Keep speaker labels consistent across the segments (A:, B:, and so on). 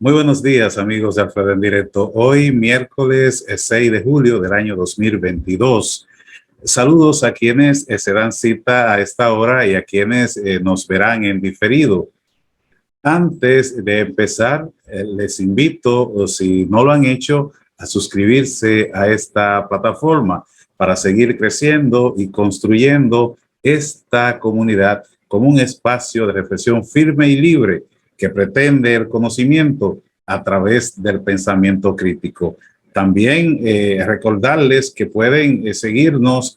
A: Muy buenos días, amigos de Alfredo en Directo. Hoy, miércoles 6 de julio del año 2022. Saludos a quienes se dan cita a esta hora y a quienes nos verán en diferido. Antes de empezar, les invito, o si no lo han hecho, a suscribirse a esta plataforma para seguir creciendo y construyendo esta comunidad como un espacio de reflexión firme y libre que pretende el conocimiento a través del pensamiento crítico. También recordarles que pueden seguirnos,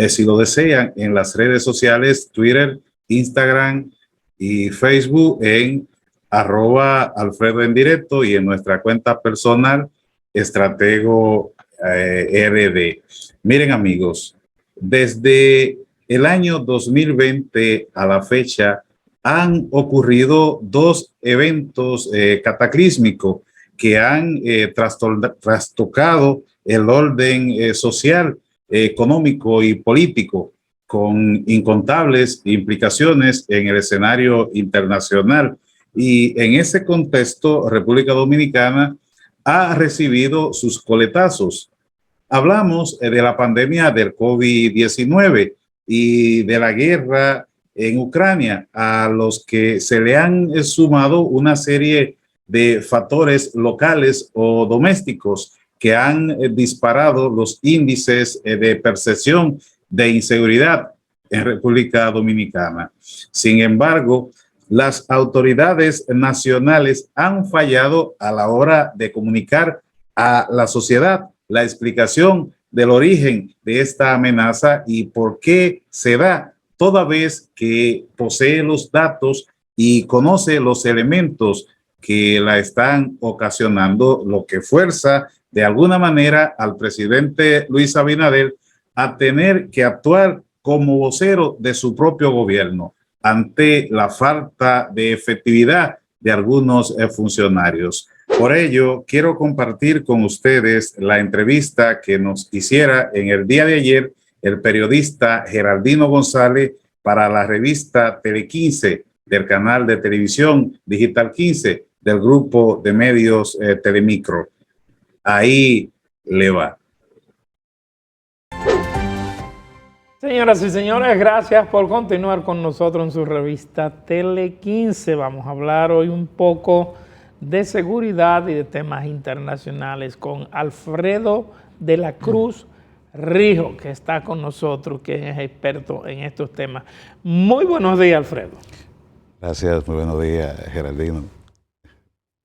A: si lo desean, en las redes sociales, Twitter, Instagram y Facebook en @Alfredo en Directo y en nuestra cuenta personal, Estratego RD. Miren, amigos, desde el año 2020 a la fecha han ocurrido dos eventos cataclísmicos que han trastocado el orden social, económico y político, con incontables implicaciones en el escenario internacional. Y en ese contexto, República Dominicana ha recibido sus coletazos. Hablamos de la pandemia del COVID-19 y de la guerra en Ucrania, a los que se le han sumado una serie de factores locales o domésticos que han disparado los índices de percepción de inseguridad en República Dominicana. Sin embargo, las autoridades nacionales han fallado a la hora de comunicar a la sociedad la explicación del origen de esta amenaza y por qué se da, toda vez que posee los datos y conoce los elementos que la están ocasionando, lo que fuerza de alguna manera al presidente Luis Abinader a tener que actuar como vocero de su propio gobierno ante la falta de efectividad de algunos funcionarios. Por ello, quiero compartir con ustedes la entrevista que nos hiciera en el día de ayer el periodista Geraldino González para la revista Tele 15 del canal de televisión Digital 15 del grupo de medios Telemicro. Ahí le va.
B: Señoras y señores, gracias por continuar con nosotros en su revista Tele 15. Vamos a hablar hoy un poco de seguridad y de temas internacionales con Alfredo de la Cruz Rijo, que está con nosotros, que es experto en estos temas. Muy buenos días, Alfredo.
C: Gracias, muy buenos días, Geraldino.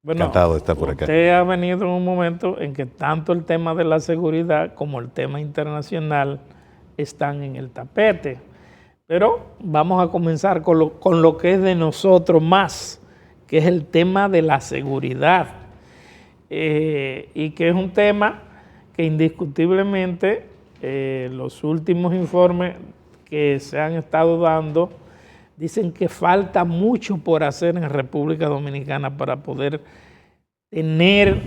B: Bueno,
C: encantado de estar por acá.
B: Usted ha venido en un momento en que tanto el tema de la seguridad como el tema internacional están en el tapete. Pero vamos a comenzar con lo que es de nosotros más, que es el tema de la seguridad. Y que es un tema que indiscutiblemente los últimos informes que se han estado dando dicen que falta mucho por hacer en República Dominicana para poder tener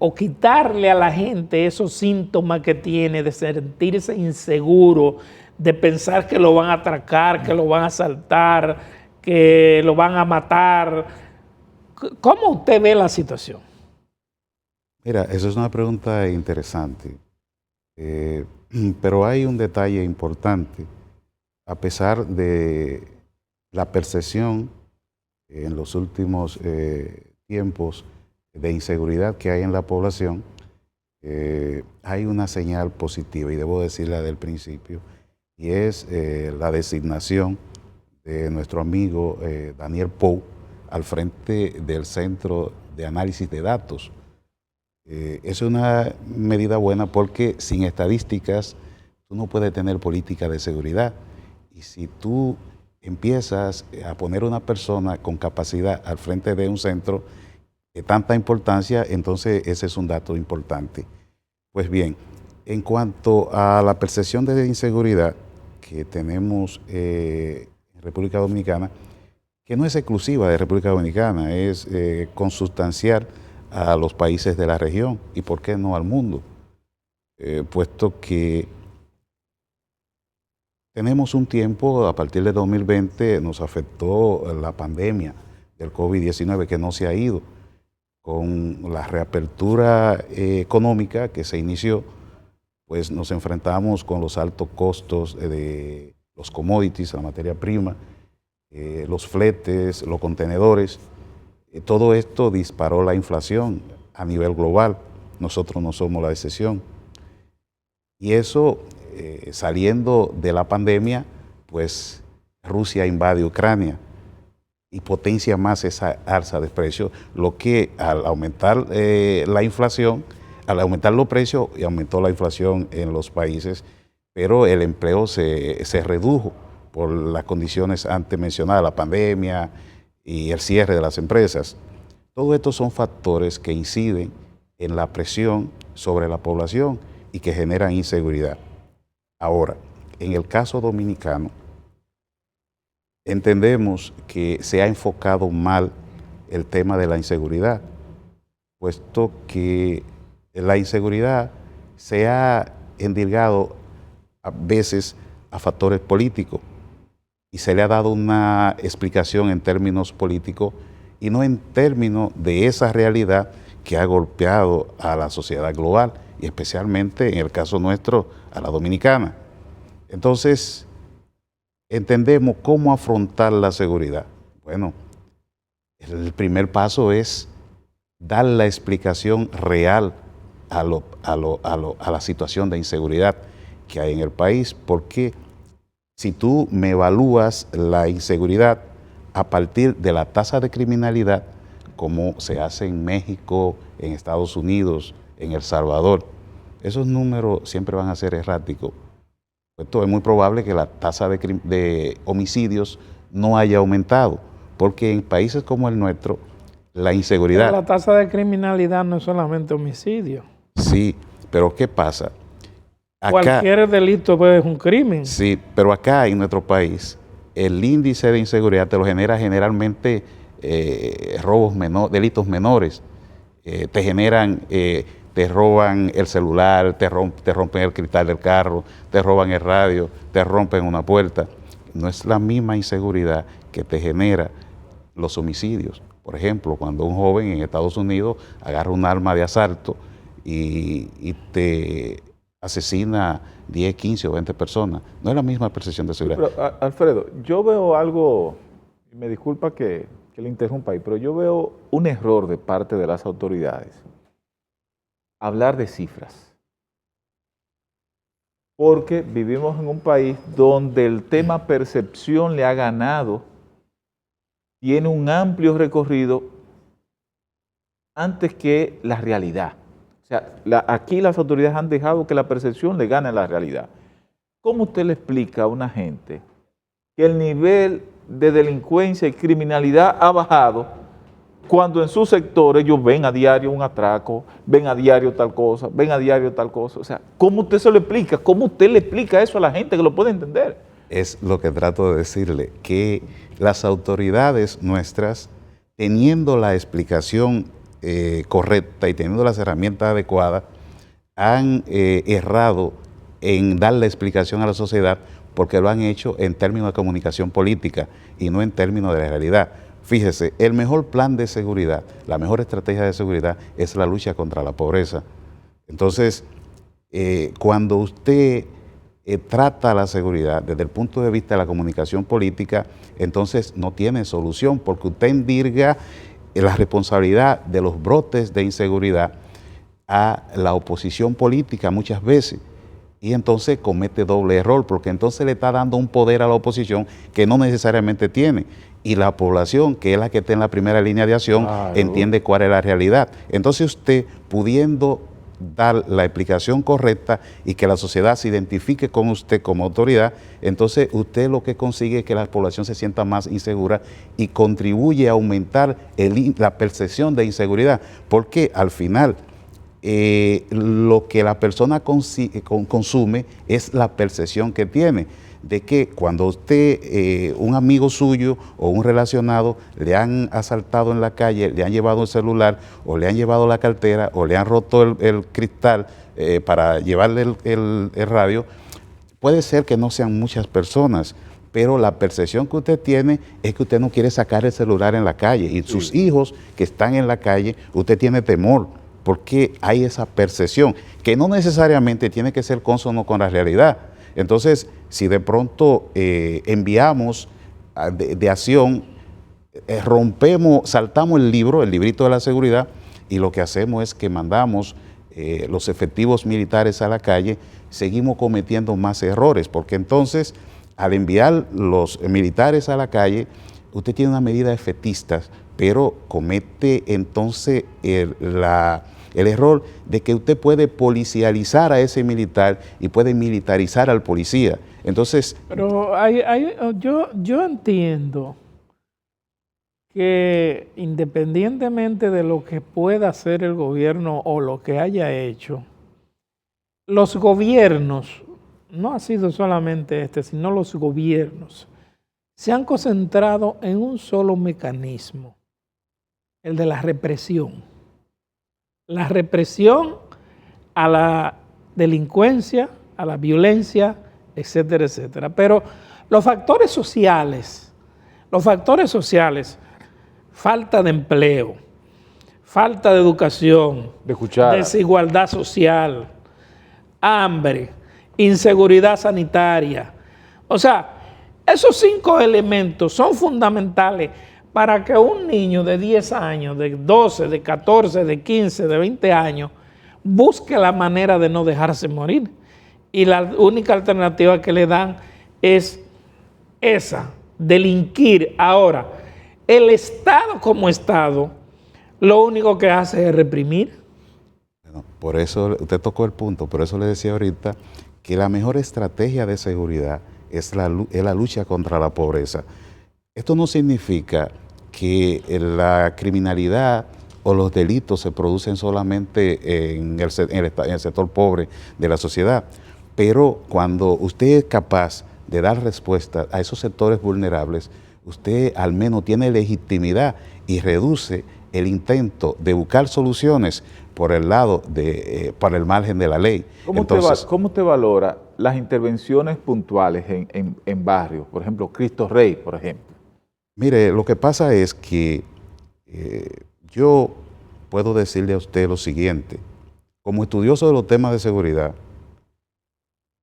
B: o quitarle a la gente esos síntomas que tiene de sentirse inseguro, de pensar que lo van a atracar, que lo van a asaltar, que lo van a matar. ¿Cómo usted ve la situación?
C: Mira, eso es una pregunta interesante, pero hay un detalle importante. A pesar de la percepción en los últimos tiempos de inseguridad que hay en la población, hay una señal positiva, y debo decirla del principio, y es la designación de nuestro amigo Daniel Pou al frente del Centro de Análisis de Datos. Es una medida buena porque sin estadísticas tú no puedes tener política de seguridad. Y si tú empiezas a poner una persona con capacidad al frente de un centro de tanta importancia, entonces ese es un dato importante. Pues bien, en cuanto a la percepción de inseguridad que tenemos en República Dominicana, que no es exclusiva de República Dominicana, es consustancial a los países de la región y por qué no al mundo, puesto que tenemos un tiempo, a partir de 2020 nos afectó la pandemia del COVID-19 que no se ha ido. con la reapertura económica que se inició, pues nos enfrentamos con los altos costos de los commodities, la materia prima, los fletes, los contenedores. Todo esto disparó la inflación a nivel global. Nosotros no somos la excepción. Y eso, saliendo de la pandemia, pues Rusia invade Ucrania y potencia más esa alza de precios, lo que al aumentar la inflación, al aumentar los precios, y aumentó la inflación en los países, pero el empleo se redujo por las condiciones antes mencionadas, la pandemia y el cierre de las empresas. Todos estos son factores que inciden en la presión sobre la población y que generan inseguridad. Ahora, en el caso dominicano, entendemos que se ha enfocado mal el tema de la inseguridad, puesto que la inseguridad se ha endilgado a veces a factores políticos y se le ha dado una explicación en términos políticos y no en términos de esa realidad que ha golpeado a la sociedad global y especialmente en el caso nuestro a la dominicana. Entonces, entendemos cómo afrontar la seguridad. Bueno, el primer paso es dar la explicación real a la situación de inseguridad que hay en el país, porque si tú me evalúas la inseguridad a partir de la tasa de criminalidad, como se hace en México, en Estados Unidos, en El Salvador, esos números siempre van a ser erráticos. Esto es muy probable que la tasa de homicidios no haya aumentado, porque en países como el nuestro, la inseguridad...
B: Pero la tasa de criminalidad no es solamente homicidio.
C: Sí, pero ¿qué pasa?
B: Acá, cualquier delito es un crimen.
C: Sí, pero acá en nuestro país, el índice de inseguridad te lo genera generalmente delitos menores. Te generan... te roban el celular, te rompen el cristal del carro, te roban el radio, te rompen una puerta. No es la misma inseguridad que te genera los homicidios. Por ejemplo, cuando un joven en Estados Unidos agarra un arma de asalto y te asesina 10, 15 o 20 personas. No es la misma percepción de seguridad.
D: Pero, Alfredo, yo veo algo, y me disculpa que le interrumpa ahí, pero yo veo un error de parte de las autoridades. Hablar de cifras. Porque vivimos en un país donde el tema percepción le ha ganado, tiene un amplio recorrido antes que la realidad. O sea, aquí las autoridades han dejado que la percepción le gane a la realidad. ¿Cómo usted le explica a una gente que el nivel de delincuencia y criminalidad ha bajado cuando en su sector ellos ven a diario un atraco, ven a diario tal cosa, ven a diario tal cosa? O sea, ¿cómo usted se lo explica? ¿Cómo usted le explica eso a la gente que lo puede entender?
C: Es lo que trato de decirle, que las autoridades nuestras, teniendo la explicación correcta y teniendo las herramientas adecuadas, han errado en dar la explicación a la sociedad porque lo han hecho en términos de comunicación política y no en términos de la realidad. Fíjese, el mejor plan de seguridad, la mejor estrategia de seguridad es la lucha contra la pobreza. Entonces, cuando usted trata la seguridad desde el punto de vista de la comunicación política, entonces no tiene solución porque usted endirga la responsabilidad de los brotes de inseguridad a la oposición política muchas veces. Y entonces comete doble error, porque entonces le está dando un poder a la oposición que no necesariamente tiene. Y la población, que es la que está en la primera línea de acción, entiende cuál es la realidad. Entonces usted, pudiendo dar la explicación correcta y que la sociedad se identifique con usted como autoridad, entonces usted lo que consigue es que la población se sienta más insegura y contribuye a aumentar la percepción de inseguridad, porque al final lo que la persona consume es la percepción que tiene de que cuando usted, un amigo suyo o un relacionado le han asaltado en la calle, le han llevado el celular o le han llevado la cartera o le han roto el cristal para llevarle el radio, puede ser que no sean muchas personas, pero la percepción que usted tiene es que usted no quiere sacar el celular en la calle y sus hijos que están en la calle, usted tiene temor porque hay esa percepción que no necesariamente tiene que ser consono con la realidad. Entonces, si de pronto enviamos de acción, rompemos, saltamos el librito de la seguridad y lo que hacemos es que mandamos los efectivos militares a la calle, seguimos cometiendo más errores, porque entonces al enviar los militares a la calle, usted tiene una medida efectista, pero comete entonces el error de que usted puede policializar a ese militar y puede militarizar al policía. Entonces...
B: Pero yo entiendo que independientemente de lo que pueda hacer el gobierno o lo que haya hecho, los gobiernos, no ha sido solamente sino los gobiernos, se han concentrado en un solo mecanismo, el de la represión. La represión a la delincuencia, a la violencia, etcétera, etcétera. Pero los factores sociales, falta de empleo, falta de educación, desigualdad social, hambre, inseguridad sanitaria. O sea, esos 5 elementos son fundamentales para que un niño de 10 años, de 12, de 14, de 15, de 20 años, busque la manera de no dejarse morir. Y la única alternativa que le dan es esa, delinquir. Ahora, el Estado como Estado, lo único que hace es reprimir.
C: Bueno, por eso, usted tocó el punto, por eso le decía ahorita que la mejor estrategia de seguridad es la lucha contra la pobreza. Esto no significa que la criminalidad o los delitos se producen solamente en el sector pobre de la sociedad, pero cuando usted es capaz de dar respuesta a esos sectores vulnerables, usted al menos tiene legitimidad y reduce el intento de buscar soluciones por el lado para el margen de la ley.
D: ¿Cómo te valora las intervenciones puntuales en barrios? Por ejemplo, Cristo Rey, por ejemplo.
C: Mire, lo que pasa es que yo puedo decirle a usted lo siguiente. Como estudioso de los temas de seguridad,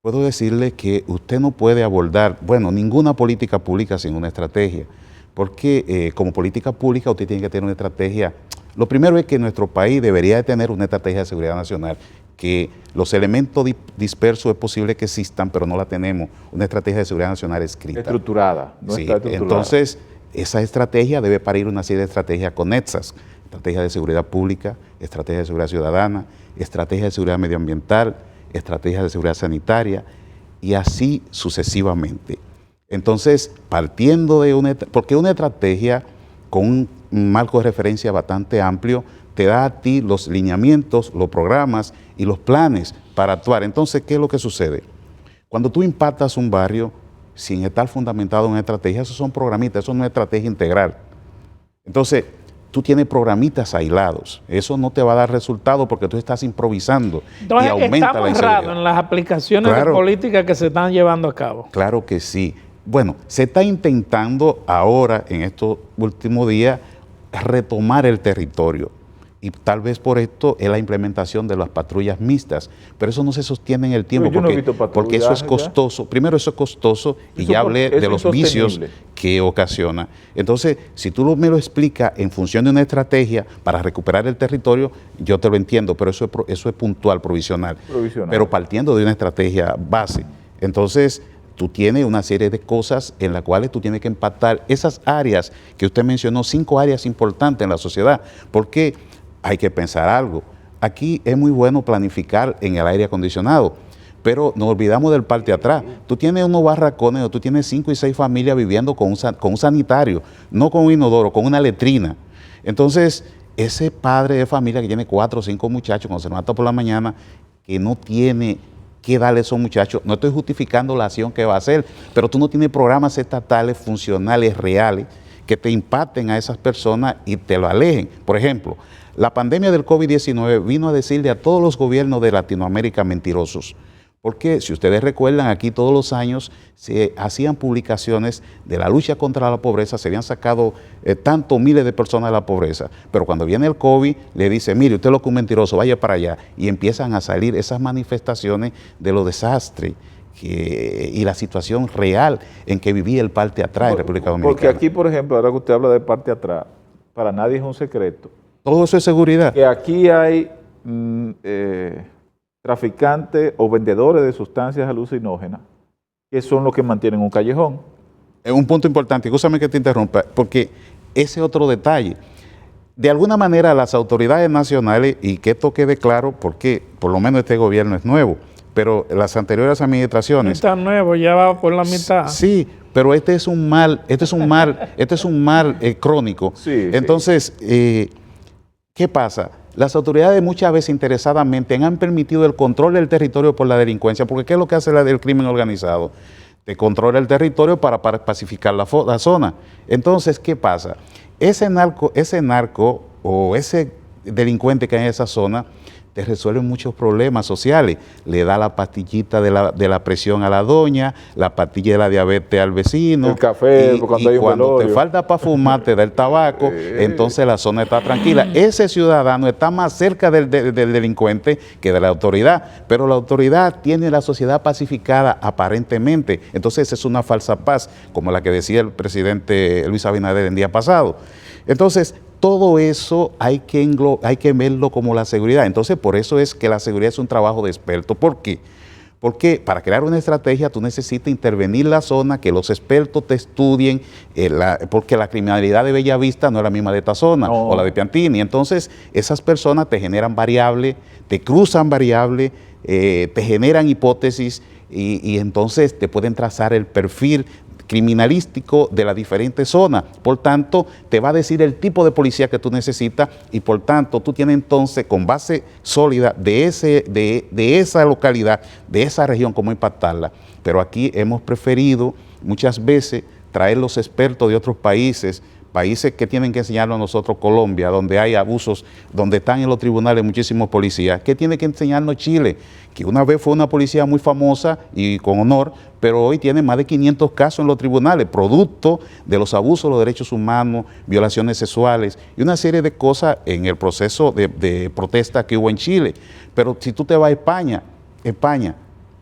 C: puedo decirle que usted no puede abordar, ninguna política pública sin una estrategia, porque como política pública usted tiene que tener una estrategia. Lo primero es que nuestro país debería de tener una estrategia de seguridad nacional, que los elementos dispersos es posible que existan, pero no la tenemos, una estrategia de seguridad nacional escrita.
D: Estructurada,
C: no está estructurada. Entonces, esa estrategia debe parir una serie de estrategias conexas, estrategia de seguridad pública, estrategia de seguridad ciudadana, estrategia de seguridad medioambiental, estrategia de seguridad sanitaria y así sucesivamente. Entonces, partiendo de porque una estrategia con un marco de referencia bastante amplio te da a ti los lineamientos, los programas y los planes para actuar. Entonces, ¿qué es lo que sucede? Cuando tú impactas un barrio sin estar fundamentado en una estrategia, esos son programitas, eso no es una estrategia integral. Entonces, tú tienes programitas aislados, eso no te va a dar resultado porque tú estás improvisando.
B: Entonces,
C: y aumenta la inseguridad.
B: errado en las aplicaciones de política que se están llevando a cabo.
C: Claro que sí. Bueno, se está intentando ahora, en estos últimos días, retomar el territorio. Y tal vez por esto es la implementación de las patrullas mixtas, pero eso no se sostiene en el tiempo porque eso es costoso. Primero, eso es costoso y ya hablé de los vicios que ocasiona. Entonces, si tú me lo explicas en función de una estrategia para recuperar el territorio, yo te lo entiendo, pero eso es puntual, provisional. Pero partiendo de una estrategia base. Entonces, tú tienes una serie de cosas en las cuales tú tienes que impactar esas áreas que usted mencionó, 5 áreas importantes en la sociedad, porque hay que pensar algo. Aquí es muy bueno planificar en el aire acondicionado, pero nos olvidamos del parte de atrás. Tú tienes unos barracones o tú tienes 5 y 6 familias viviendo con un sanitario, no con un inodoro, con una letrina. Entonces, ese padre de familia que tiene 4 o 5 muchachos, cuando se levanta por la mañana, que no tiene que darle a esos muchachos, no estoy justificando la acción que va a hacer, pero tú no tienes programas estatales, funcionales, reales, que te impacten a esas personas y te lo alejen. Por ejemplo, la pandemia del COVID-19 vino a decirle a todos los gobiernos de Latinoamérica mentirosos, Porque si ustedes recuerdan, aquí todos los años se hacían publicaciones de la lucha contra la pobreza, se habían sacado tantos miles de personas de la pobreza, pero cuando viene el COVID le dice, mire, usted es loco, un mentiroso, vaya para allá, y empiezan a salir esas manifestaciones de los desastres y la situación real en que vivía el parte atrás en República Dominicana.
D: Porque aquí, por ejemplo, ahora que usted habla de parte atrás, para nadie es un secreto.
C: Todo eso es seguridad.
D: Que aquí hay traficantes o vendedores de sustancias alucinógenas que son los que mantienen un callejón.
C: Es un punto importante, escúchame que te interrumpa, porque ese otro detalle. De alguna manera las autoridades nacionales, y que esto quede claro, porque por lo menos este gobierno es nuevo, pero las anteriores administraciones...
B: Está nuevo, ya va por la mitad.
C: Sí, pero este es un mal crónico.
D: Sí,
C: entonces, ¿qué pasa? Las autoridades muchas veces interesadamente han permitido el control del territorio por la delincuencia, porque ¿qué es lo que hace el crimen organizado? Te controla el territorio para pacificar la zona. Entonces, ¿qué pasa? Ese narco o ese delincuente que hay en esa zona te resuelve muchos problemas sociales. Le da la pastillita de la presión a la doña, la pastilla de la diabetes al vecino.
D: El café,
C: cuando te falta para fumar, te da el tabaco, entonces la zona está tranquila. Ese ciudadano está más cerca del delincuente que de la autoridad, pero la autoridad tiene la sociedad pacificada aparentemente. Entonces es una falsa paz, como la que decía el presidente Luis Abinader el día pasado. Entonces, todo eso hay que verlo como la seguridad. Entonces, por eso es que la seguridad es un trabajo de experto. ¿Por qué? Porque para crear una estrategia tú necesitas intervenir la zona, que los expertos te estudien, porque la criminalidad de Bellavista no es la misma de esta zona, o la de Piantini. Entonces, esas personas te generan variables, te cruzan variables, te generan hipótesis y entonces te pueden trazar el perfil criminalístico de las diferentes zonas. Por tanto, te va a decir el tipo de policía que tú necesitas y por tanto tú tienes entonces con base sólida de esa localidad, de esa región, cómo impactarla. Pero aquí hemos preferido muchas veces traer los expertos de otros países que tienen que enseñarnos a nosotros, Colombia, donde hay abusos, donde están en los tribunales muchísimos policías. ¿Qué tiene que enseñarnos Chile? Que una vez fue una policía muy famosa y con honor, pero hoy tiene más de 500 casos en los tribunales, producto de los abusos de los derechos humanos, violaciones sexuales y una serie de cosas en el proceso de protesta que hubo en Chile. Pero si tú te vas a España,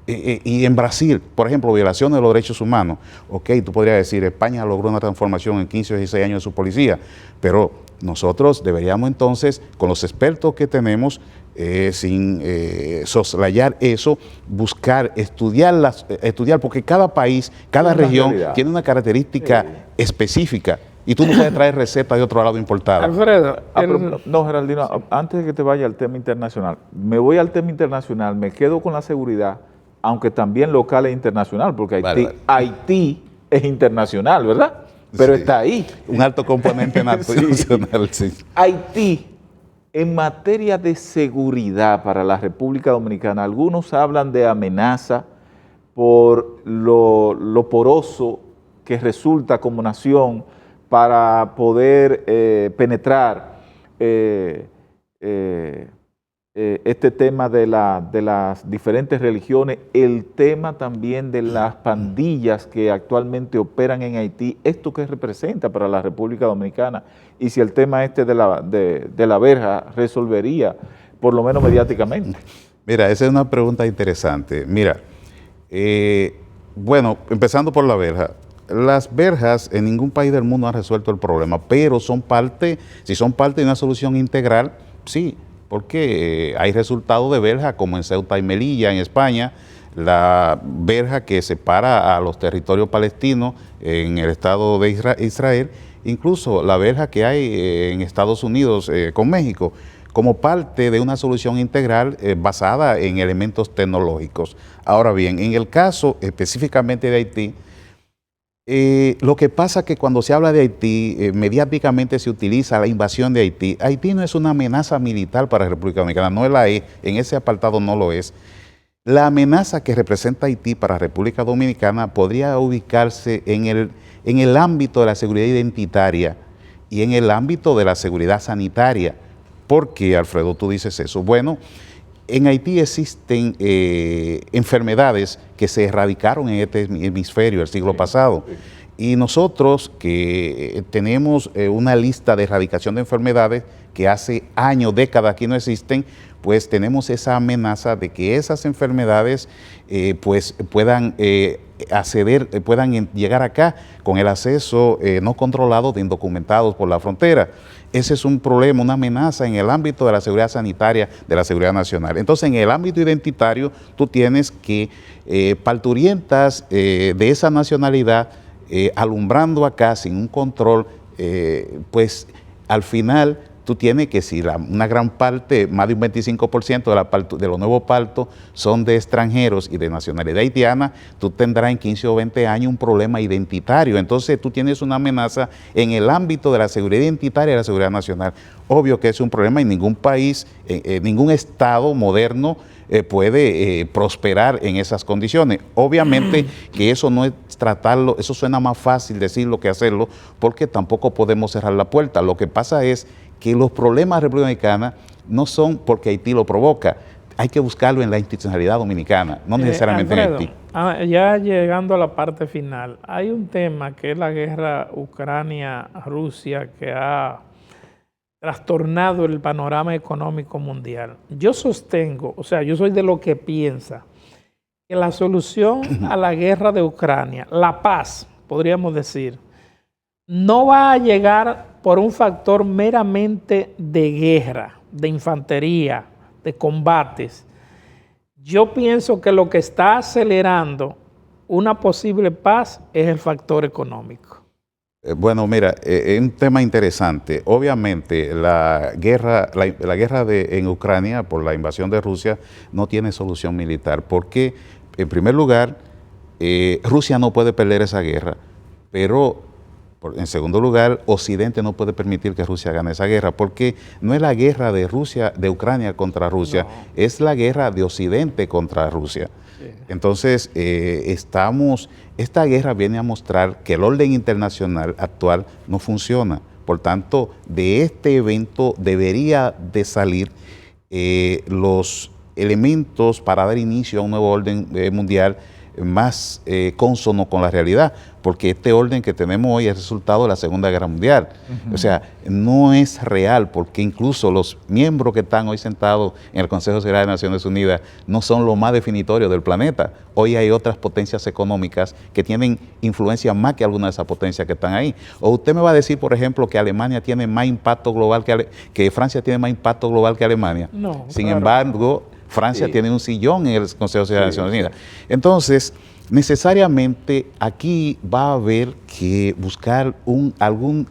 C: y en Brasil, por ejemplo, violaciones de los derechos humanos, ok, tú podrías decir, España logró una transformación en 15 o 16 años de su policía, pero nosotros deberíamos entonces, con los expertos que tenemos, sin soslayar eso, buscar, estudiar, porque cada país, cada región tiene una característica específica. Y tú no puedes traer recetas de otro lado importadas.
B: Alfredo.
D: No, Geraldino, antes de que te vaya al tema internacional, me voy al tema internacional, me quedo con la seguridad, aunque también local e internacional, porque Haití es internacional, ¿verdad? Pero está ahí.
C: Un alto componente nacional, sí.
D: Haití, en materia de seguridad para la República Dominicana, algunos hablan de amenaza por lo poroso que resulta como nación para poder penetrar este tema de las diferentes religiones, el tema también de las pandillas que actualmente operan en Haití, ¿esto qué representa para la República Dominicana? Y si el tema de la verja resolvería, por lo menos mediáticamente.
C: Mira, esa es una pregunta interesante. Mira, bueno, empezando por la verja. Las verjas en ningún país del mundo han resuelto el problema, pero si son parte de una solución integral, sí, porque hay resultados de verja como en Ceuta y Melilla, en España, la verja que separa a los territorios palestinos en el Estado de Israel, incluso la verja que hay en Estados Unidos con México, como parte de una solución integral basada en elementos tecnológicos. Ahora bien, en el caso específicamente de Haití, lo que pasa es que cuando se habla de Haití, mediáticamente se utiliza la invasión de Haití. Haití no es una amenaza militar para la República Dominicana, no la es, en ese apartado no lo es. La amenaza que representa Haití para la República Dominicana podría ubicarse en el ámbito de la seguridad identitaria y en el ámbito de la seguridad sanitaria. ¿Por qué, Alfredo, tú dices eso? Bueno, en Haití existen enfermedades que se erradicaron en este hemisferio el siglo pasado. Y nosotros que tenemos una lista de erradicación de enfermedades que hace años, décadas aquí no existen, pues tenemos esa amenaza de que esas enfermedades pues puedan puedan llegar acá con el acceso no controlado de indocumentados por la frontera. Ese es un problema, una amenaza en el ámbito de la seguridad sanitaria, de la seguridad nacional. Entonces, en el ámbito identitario, tú tienes que parturientas de esa nacionalidad alumbrando acá sin un control, pues al final tú tienes que, si una gran parte, más de un 25% de los nuevos partos son de extranjeros y de nacionalidad haitiana, tú tendrás en 15 o 20 años un problema identitario. Entonces tú tienes una amenaza en el ámbito de la seguridad identitaria y la seguridad nacional. Obvio que es un problema en ningún país, ningún estado moderno puede prosperar en esas condiciones. Obviamente que eso no es tratarlo, eso suena más fácil decirlo que hacerlo, porque tampoco podemos cerrar la puerta. Lo que pasa es que los problemas de República Dominicana no son porque Haití lo provoca, hay que buscarlo en la institucionalidad dominicana, no necesariamente
B: Alfredo,
C: en Haití.
B: Ya llegando a la parte final, hay un tema que es la guerra Ucrania-Rusia que ha trastornado el panorama económico mundial. Yo sostengo, o sea, yo soy de lo que piensa que la solución a la guerra de Ucrania, la paz, podríamos decir, no va a llegar por un factor meramente de guerra, de infantería, de combates. Yo pienso que lo que está acelerando una posible paz es el factor económico.
C: Bueno, mira, es un tema interesante. Obviamente, la guerra en Ucrania por la invasión de Rusia no tiene solución militar, porque, en primer lugar, Rusia no puede perder esa guerra, pero en segundo lugar, Occidente no puede permitir que Rusia gane esa guerra, porque no es la guerra de Ucrania contra Rusia, no, es la guerra de Occidente contra Rusia. Sí. Entonces, esta guerra viene a mostrar que el orden internacional actual no funciona. Por tanto, de este evento debería de salir los elementos para dar inicio a un nuevo orden mundial más cónsono con la realidad, porque este orden que tenemos hoy es resultado de la Segunda Guerra Mundial. O sea, no es real, porque incluso los miembros que están hoy sentados en el Consejo de Seguridad de Naciones Unidas no son lo más definitorio del planeta. Hoy hay otras potencias económicas que tienen influencia más que algunas de esas potencias que están ahí. O usted me va a decir, por ejemplo, que Alemania tiene más impacto global que Francia tiene más impacto global que Alemania. No, sin embargo, Francia tiene un sillón en el Consejo de Seguridad de Naciones Unidas. Entonces, necesariamente aquí va a haber que buscar alguna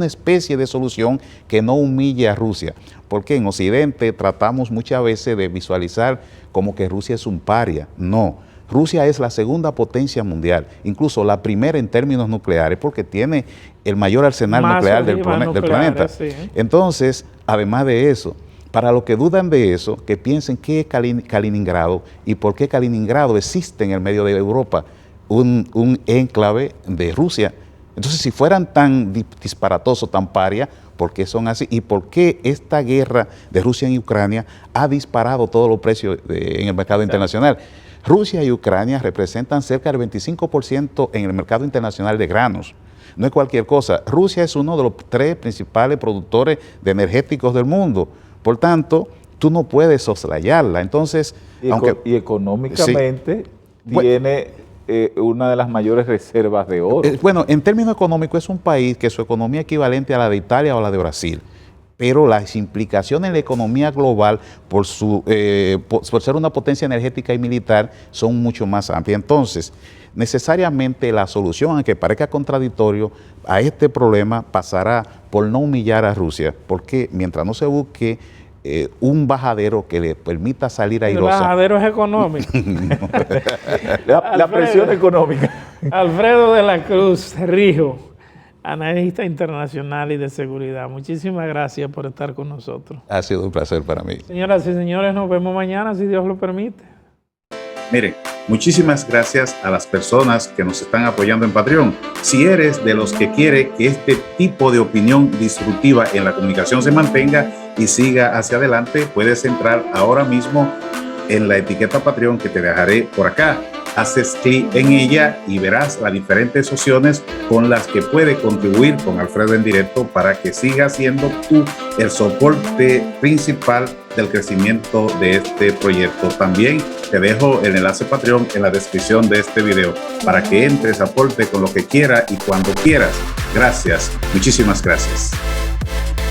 C: especie de solución que no humille a Rusia, porque en Occidente tratamos muchas veces de visualizar como que Rusia es un paria. No, Rusia es la segunda potencia mundial, incluso la primera en términos nucleares, porque tiene el mayor arsenal nuclear del planeta. Sí. Entonces, además de eso, para los que dudan de eso, que piensen qué es Kaliningrado y por qué Kaliningrado existe en el medio de Europa, un enclave de Rusia. Entonces, si fueran tan disparatosos, tan paria, ¿por qué son así? ¿Y por qué esta guerra de Rusia y Ucrania ha disparado todos los precios en el mercado internacional? Rusia y Ucrania representan cerca del 25% en el mercado internacional de granos. No es cualquier cosa. Rusia es uno de los 3 principales productores de energéticos del mundo. Por tanto, tú no puedes soslayarla. Entonces,
D: y económicamente tiene una de las mayores reservas de oro.
C: Bueno, en términos económicos es un país que su economía es equivalente a la de Italia o a la de Brasil. Pero las implicaciones en la economía global por ser una potencia energética y militar son mucho más amplias. Entonces, necesariamente la solución, aunque parezca contradictorio, a este problema pasará por no humillar a Rusia, porque mientras no se busque un bajadero que le permita salir airosa.
B: El bajadero es económico.
D: la presión económica.
B: Alfredo de la Cruz Rijo, analista internacional y de seguridad. Muchísimas gracias por estar con nosotros.
C: Ha sido un placer para mí.
B: Señoras y señores, nos vemos mañana, si Dios lo permite.
A: Miren, muchísimas gracias a las personas que nos están apoyando en Patreon. Si eres de los que quiere que este tipo de opinión disruptiva en la comunicación se mantenga, y siga hacia adelante, puedes entrar ahora mismo en la etiqueta Patreon que te dejaré por acá. Haces clic en ella y verás las diferentes opciones con las que puede contribuir con Alfredo en Directo para que siga siendo tú el soporte principal del crecimiento de este proyecto. También te dejo el enlace Patreon en la descripción de este video para que entres, aporte con lo que quiera y cuando quieras. Gracias, muchísimas gracias.